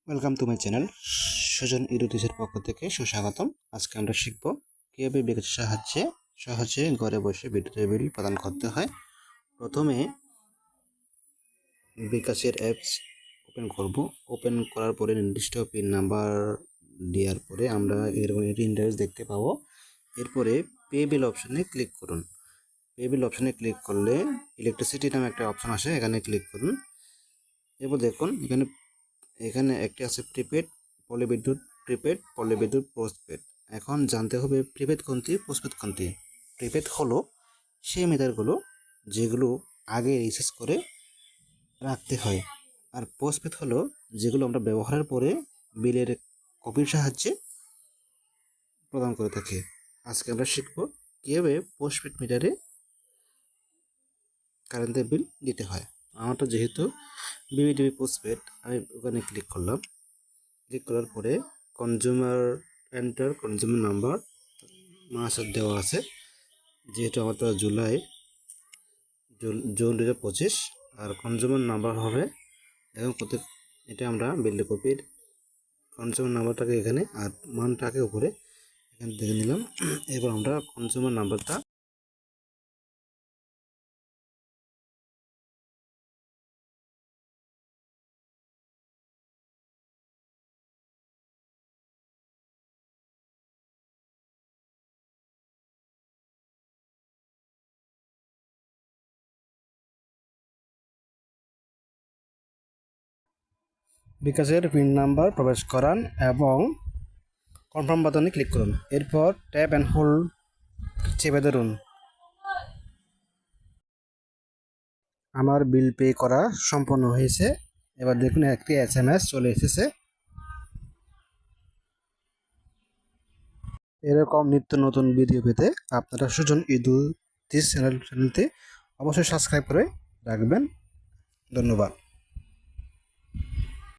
Welcome to my channel Sujan ইরুটিসের পক্ষ থেকে সুস্বাগতম। আজকে আমরা শিখব কীভাবে বিকাশের সাহায্যে সহজে ঘরে বসে বিদ্যুতের বিল প্রদান করতে হয়। প্রথমে বিকাশের অ্যাপস ওপেন করব। ওপেন করার পরে নির্দিষ্ট পিন নাম্বার দেওয়ার পরে আমরা এরকম একটি ইন্টারফেস দেখতে পাবো। এরপরে পে বিল অপশানে ক্লিক করুন। পে বিল অপশানে ক্লিক করলে ইলেকট্রিসিটি নামে একটা অপশান আসে, এখানে ক্লিক করুন। এরপর দেখুন এখানে একটি আছে প্রিপেড, পল্লী বিদ্যুৎ পোস্টপেড। এখন জানতে হবে প্রিপেড কোনটি, পোস্টপেড কোনটি। প্রিপেড হলো সেই মিটারগুলো যেগুলো আগে রিচার্জ করে রাখতে হয়, আর পোস্টপেড হলো যেগুলো আমরা ব্যবহারের পরে বিলের কপির সাহায্যে প্রদান করে থাকি। আজকে আমরা শিখব কীভাবে পোস্টপেড মিটারে কারেন্টের বিল দিতে হয়। আমারটা যেহেতু বিবিডিবি পোস্টপেড, আমি ওখানে ক্লিক করলাম। ক্লিক করার পরে কনজিউমার নাম্বার মাস দেওয়া আছে, যেহেতু আমারটা জুন 2025, আর কনজিউমার নাম্বার হবে এখন এটা আমরা বিল কপির কনজিউমার নাম্বারটাকে এখানে আর মানটাকে উপরে এখানে দেখে নিলাম। এবার আমরা কনজিউমার নাম্বারটা বিকাশের পিন নাম্বার প্রবেশ করান এবং কনফার্ম বাটনে ক্লিক করুন। এরপর ট্যাপ অ্যান্ড হোল্ড চেপে ধরুন। আমার বিল পে করা সম্পন্ন হয়েছে। এবার দেখুন একটি SMS চলে এসেছে। এরকম নিত্য নতুন ভিডিও পেতে আপনারা সুজন ইরুটিস চ্যানেলটি অবশ্যই সাবস্ক্রাইব করে রাখবেন। ধন্যবাদ।